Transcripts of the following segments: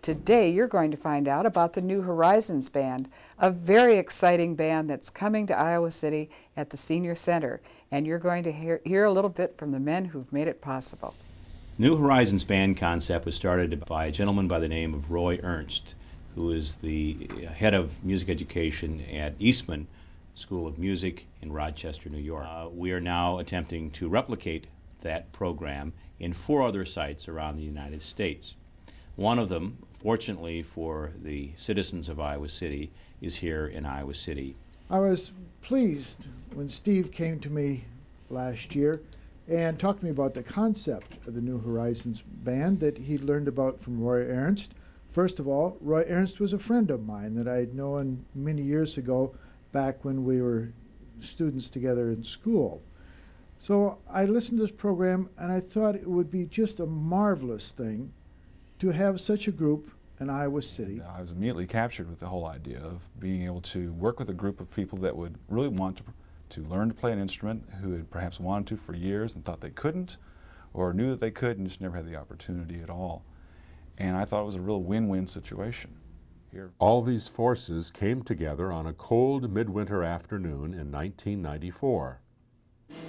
Today you're going to find out about the New Horizons Band, a very exciting band that's coming to Iowa City at the Senior Center, and you're going to hear a little bit from the men who've made it possible. New Horizons Band concept was started by a gentleman by the name of Roy Ernst, who is the head of music education at Eastman School of Music in Rochester, New York. We are now attempting to replicate that program in 4 other sites around the United States. One of them, fortunately for the citizens of Iowa City, is here in Iowa City. I was pleased when Steve came to me last year and talked to me about the concept of the New Horizons Band that he learned about from Roy Ernst. First of all, Roy Ernst was a friend of mine that I'd known many years ago back when we were students together in school. So I listened to this program and I thought it would be just a marvelous thing to have such a group in Iowa City. I was immediately captured with the whole idea of being able to work with a group of people that would really want to learn to play an instrument, who had perhaps wanted to for years and thought they couldn't, or knew that they could and just never had the opportunity at all. And I thought it was a real win-win situation here. All these forces came together on a cold midwinter afternoon in 1994.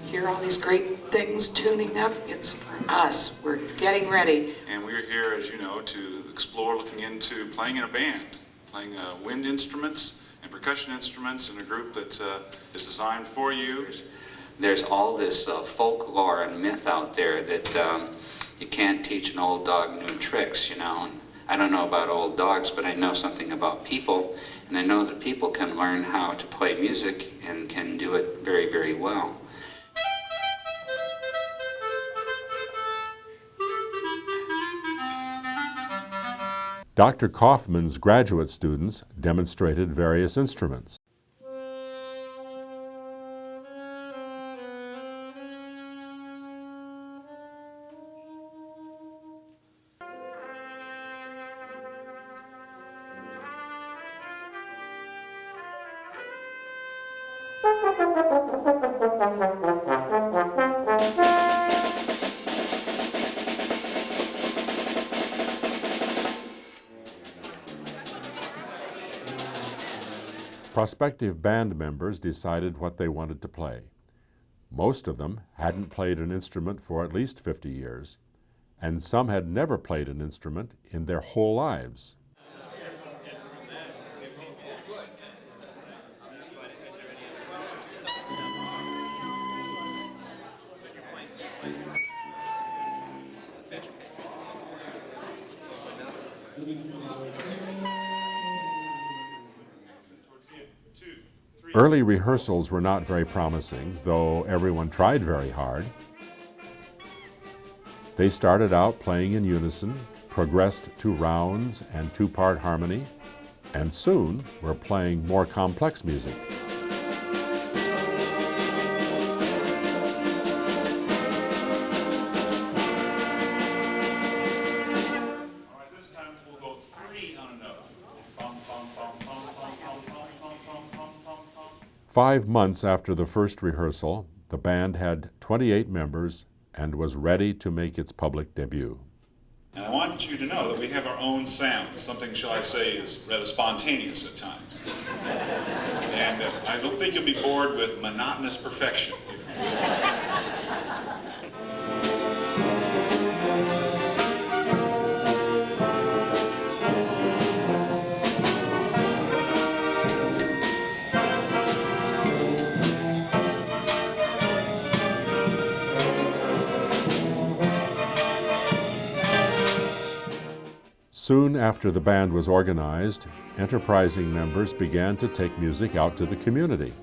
Hear all these great things tuning up. It's for us. We're getting ready. And we're here, as you know, to explore looking into playing in a band, playing wind instruments and percussion instruments in a group that is designed for you. There's all this folklore and myth out there that you can't teach an old dog new tricks, you know. And I don't know about old dogs, but I know something about people, and I know that people can learn how to play music and can do it very, very well. Dr. Kaufman's graduate students demonstrated various instruments. Prospective band members decided what they wanted to play. Most of them hadn't played an instrument for at least 50 years, and some had never played an instrument in their whole lives. Early rehearsals were not very promising, though everyone tried very hard. They started out playing in unison, progressed to rounds and 2-part harmony, and soon were playing more complex music. All right, this time we'll go 3 on a note. Bum, bum, bum, bum, bum, bum, bum, bum, bum, bum, bum, bum. 5 months after the first rehearsal, the band had 28 members and was ready to make its public debut. And I want you to know that we have our own sound. Something, shall I say, is rather spontaneous at times. And I don't think you'll be bored with monotonous perfection. Soon after the band was organized, enterprising members began to take music out to the community.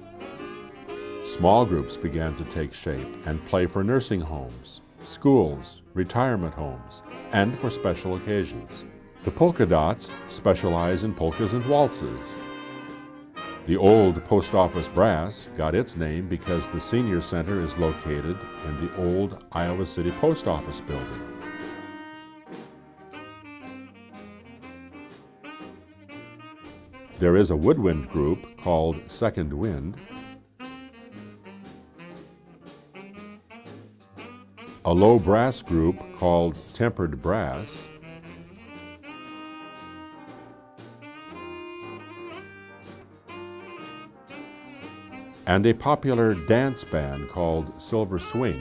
Small groups began to take shape and play for nursing homes, schools, retirement homes, and for special occasions. The Polka Dots specialize in polkas and waltzes. The old post office brass got its name because the senior center is located in the old Iowa City Post Office building. There is a woodwind group called Second Wind, a low brass group called Tempered Brass, and a popular dance band called Silver Swing.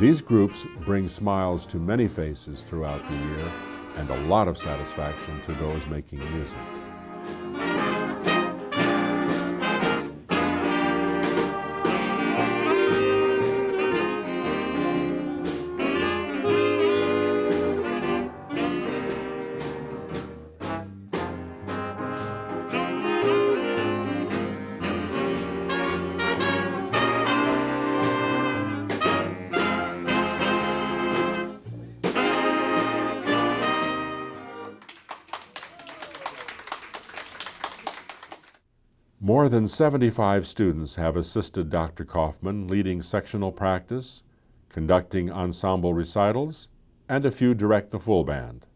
These groups bring smiles to many faces throughout the year and a lot of satisfaction to those making music. More than 75 students have assisted Dr. Kaufman leading sectional practice, conducting ensemble recitals, and a few direct the full band.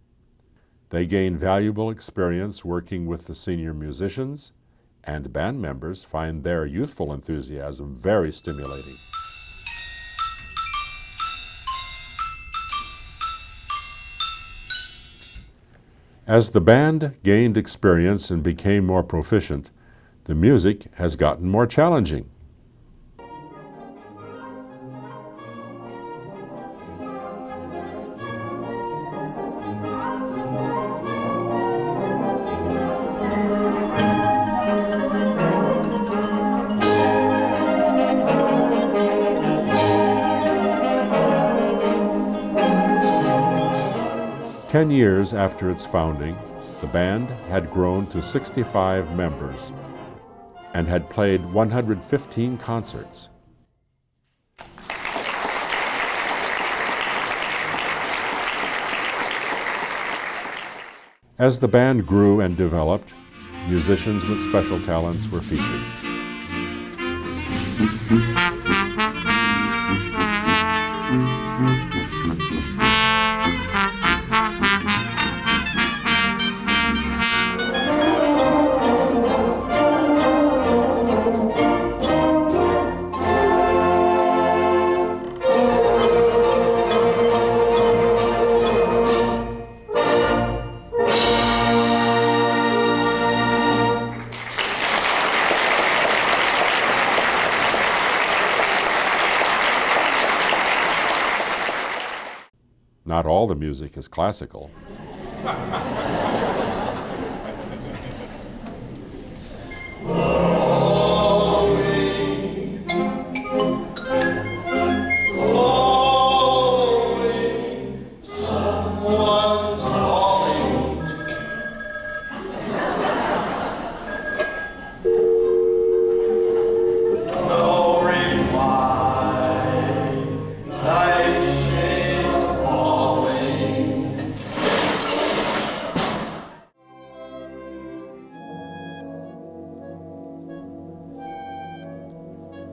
They gain valuable experience working with the senior musicians, and band members find their youthful enthusiasm very stimulating. As the band gained experience and became more proficient, the music has gotten more challenging. Ten years after its founding, the band had grown to 65 members and had played 115 concerts. As the band grew and developed, musicians with special talents were featured. Not all the music is classical.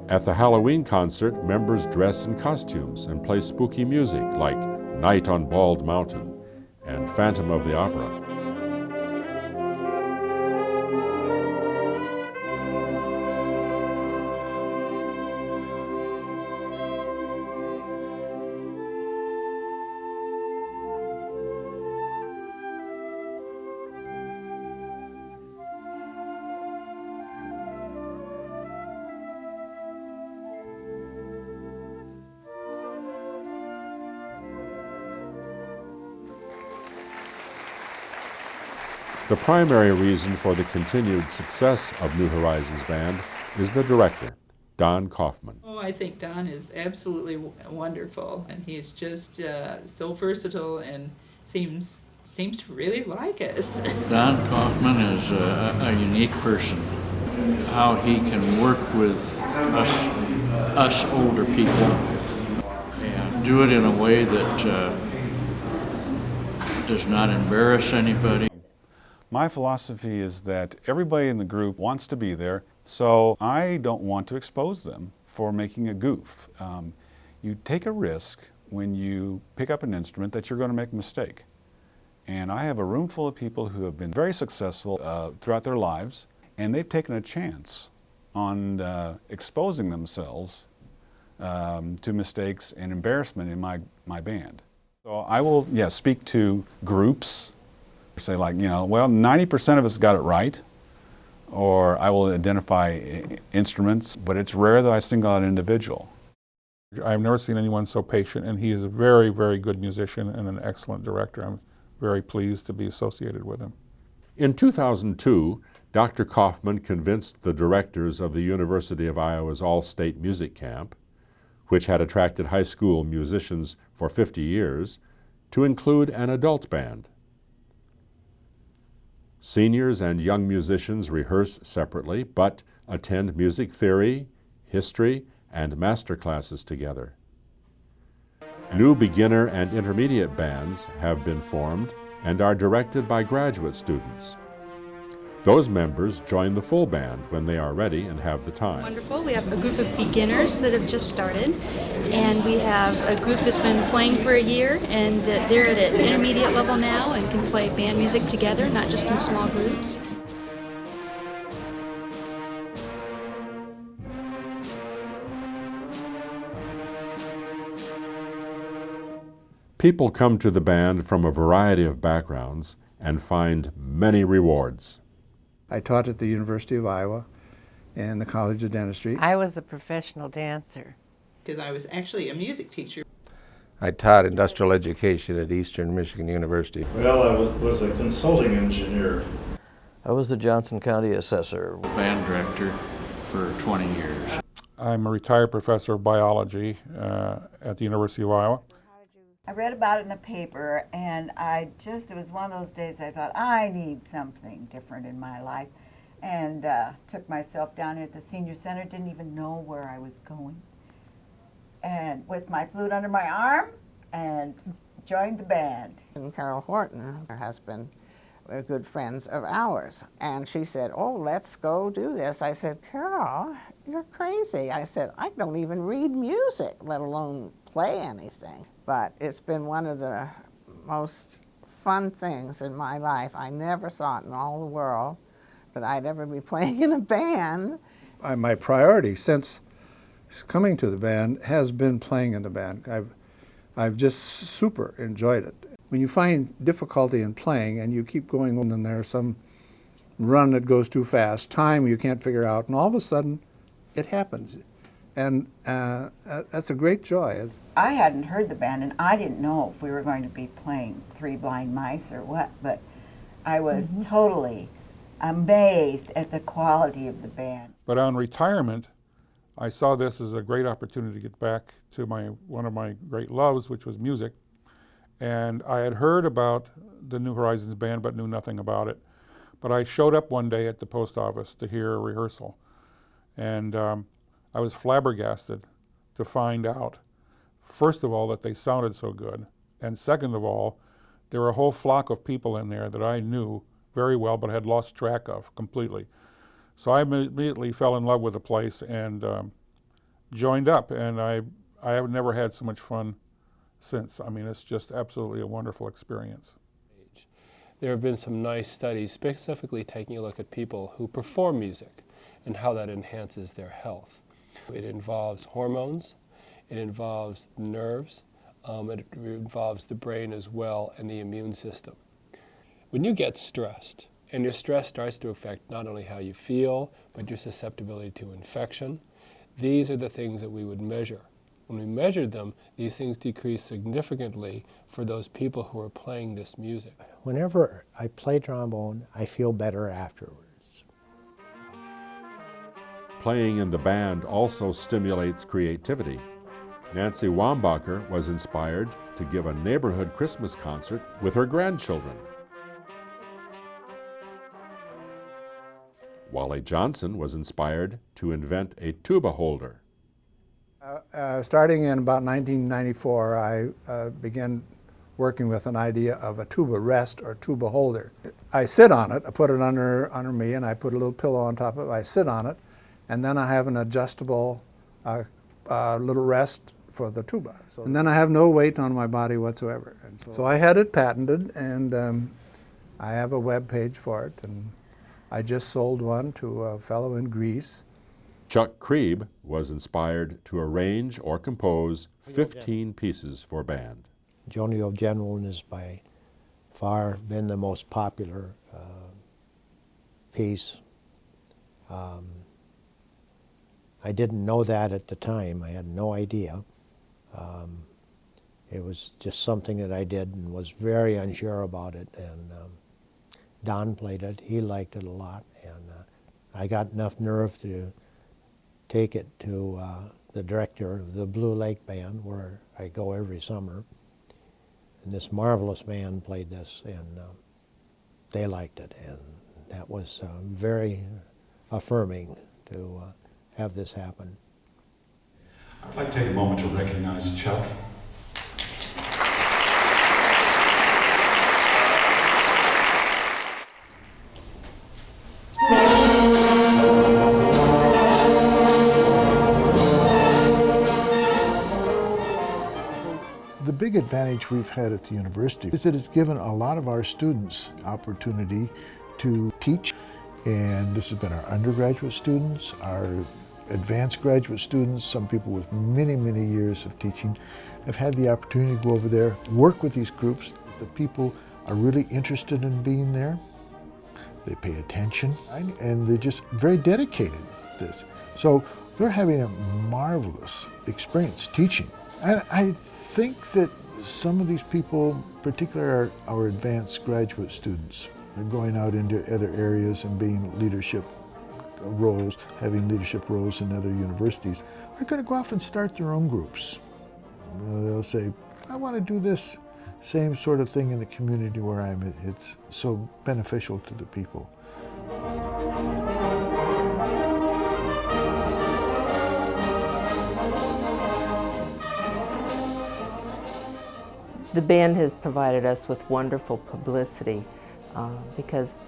At the Halloween concert, members dress in costumes and play spooky music like Night on Bald Mountain and Phantom of the Opera. The primary reason for the continued success of New Horizons Band is the director, Don Kaufman. Oh, I think Don is absolutely wonderful, and he's just so versatile and seems to really like us. Don Kaufman is a unique person. How he can work with us older people and do it in a way that does not embarrass anybody. My philosophy is that everybody in the group wants to be there, so I don't want to expose them for making a goof. You take a risk when you pick up an instrument that you're going to make a mistake. And I have a room full of people who have been very successful throughout their lives, and they've taken a chance on exposing themselves to mistakes and embarrassment in my band. So I will, speak to groups, say like, well, 90% of us got it right. or I will identify instruments, but it's rare that I single out an individual. I've never seen anyone so patient, and he is a very, very good musician and an excellent director. I'm very pleased to be associated with him. In 2002, Dr. Kaufman convinced the directors of the University of Iowa's All-State Music Camp, which had attracted high school musicians for 50 years, to include an adult band. Seniors and young musicians rehearse separately, but attend music theory, history, and master classes together. New beginner and intermediate bands have been formed and are directed by graduate students. Those members join the full band when they are ready and have the time. Wonderful. We have a group of beginners that have just started, and we have a group that's been playing for a year, and they're at an intermediate level now and can play band music together, not just in small groups. People come to the band from a variety of backgrounds and find many rewards. I taught at the University of Iowa and the College of Dentistry. I was a professional dancer. Because I was actually a music teacher. I taught industrial education at Eastern Michigan University. Well, I was a consulting engineer. I was the Johnson County assessor. Band director for 20 years. I'm a retired professor of biology at the University of Iowa. I read about it in the paper, and it was one of those days I thought, I need something different in my life, and took myself down here at the senior center, didn't even know where I was going, and with my flute under my arm, and joined the band. And Carol Horton, her husband, were good friends of ours, and she said, oh, let's go do this. I said, Carol, you're crazy. I said, I don't even read music, let alone play anything. But it's been one of the most fun things in my life. I never thought in all the world that I'd ever be playing in a band. My priority since coming to the band has been playing in the band. I've just super enjoyed it. When you find difficulty in playing and you keep going on and there's some run that goes too fast, time you can't figure out, and all of a sudden it happens. And that's a great joy. I hadn't heard the band, and I didn't know if we were going to be playing Three Blind Mice or what, but I was totally amazed at the quality of the band. But on retirement, I saw this as a great opportunity to get back to one of my great loves, which was music. And I had heard about the New Horizons band, but knew nothing about it. But I showed up one day at the post office to hear a rehearsal. And I was flabbergasted to find out, first of all, that they sounded so good, and second of all, there were a whole flock of people in there that I knew very well but had lost track of completely. So I immediately fell in love with the place and joined up, and I have never had so much fun since. I mean, it's just absolutely a wonderful experience. There have been some nice studies specifically taking a look at people who perform music and how that enhances their health. It involves hormones, it involves nerves, it involves the brain as well and the immune system. When you get stressed, and your stress starts to affect not only how you feel, but your susceptibility to infection, these are the things that we would measure. When we measured them, these things decreased significantly for those people who are playing this music. Whenever I play trombone, I feel better afterwards. Playing in the band also stimulates creativity. Nancy Wambacher was inspired to give a neighborhood Christmas concert with her grandchildren. Wally Johnson was inspired to invent a tuba holder. Starting in about 1994, I began working with an idea of a tuba rest or tuba holder. I sit on it, I put it under me, and I put a little pillow on top of it. I sit on it, and then I have an adjustable little rest for the tuba. And then I have no weight on my body whatsoever. And so I had it patented, and I have a web page for it, and I just sold one to a fellow in Greece. Chuck Krieb was inspired to arrange or compose 15 pieces for band. Joni Llyoyd-Jones has by far been the most popular piece I didn't know that at the time. I had no idea. It was just something that I did and was very unsure about it. And Don played it. He liked it a lot. And I got enough nerve to take it to the director of the Blue Lake Band, where I go every summer. And this marvelous band played this, and they liked it. And that was very affirming to have this happen. I'd like to take a moment to recognize Chuck. The big advantage we've had at the university is that it's given a lot of our students opportunity to teach. And this has been our undergraduate students, our advanced graduate students, some people with many, many years of teaching have had the opportunity to go over there, work with these groups. The people are really interested in being there. They pay attention, and they're just very dedicated to this. So they're having a marvelous experience teaching. And I think that some of these people, particularly our advanced graduate students, are going out into other areas and being leadership roles, having leadership roles in other universities, are going to go off and start their own groups. They'll say, I want to do this same sort of thing in the community where I'm. It's so beneficial to the people. The band has provided us with wonderful publicity because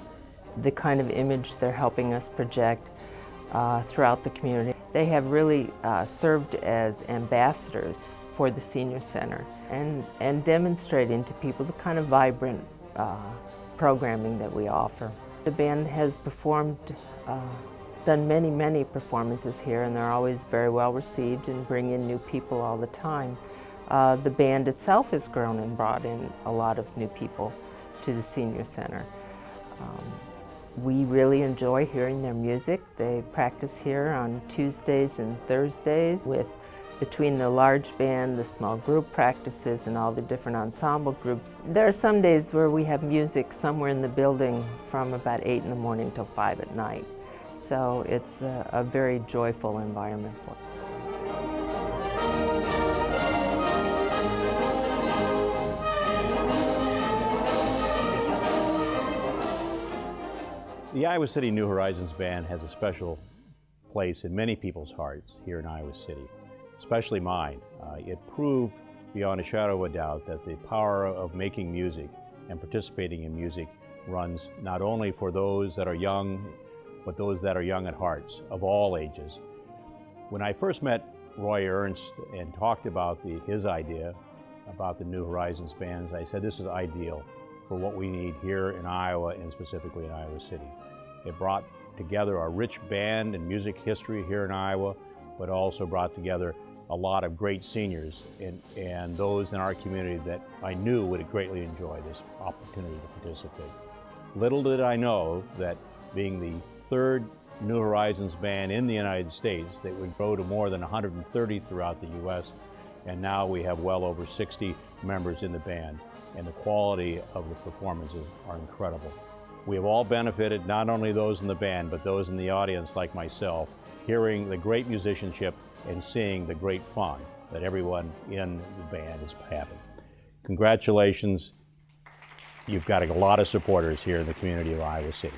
the kind of image they're helping us project throughout the community. They have really served as ambassadors for the Senior Center and demonstrating to people the kind of vibrant programming that we offer. The band has performed, done many, many performances here, and they're always very well received and bring in new people all the time. The band itself has grown and brought in a lot of new people to the Senior Center. We really enjoy hearing their music. They practice here on Tuesdays and Thursdays between the large band, the small group practices, and all the different ensemble groups. There are some days where we have music somewhere in the building from about 8 in the morning till 5 at night. So it's a very joyful environment for us. The Iowa City New Horizons Band has a special place in many people's hearts here in Iowa City, especially mine. It proved beyond a shadow of a doubt that the power of making music and participating in music runs not only for those that are young, but those that are young at hearts, of all ages. When I first met Roy Ernst and talked about his idea about the New Horizons Bands, I said this is ideal for what we need here in Iowa and specifically in Iowa City. It brought together a rich band and music history here in Iowa, but also brought together a lot of great seniors and those in our community that I knew would greatly enjoy this opportunity to participate. Little did I know that being the third New Horizons band in the United States, that would grow to more than 130 throughout the U.S., and now we have well over 60 members in the band, and the quality of the performances are incredible. We have all benefited, not only those in the band, but those in the audience like myself, hearing the great musicianship and seeing the great fun that everyone in the band is having. Congratulations. You've got a lot of supporters here in the community of Iowa City.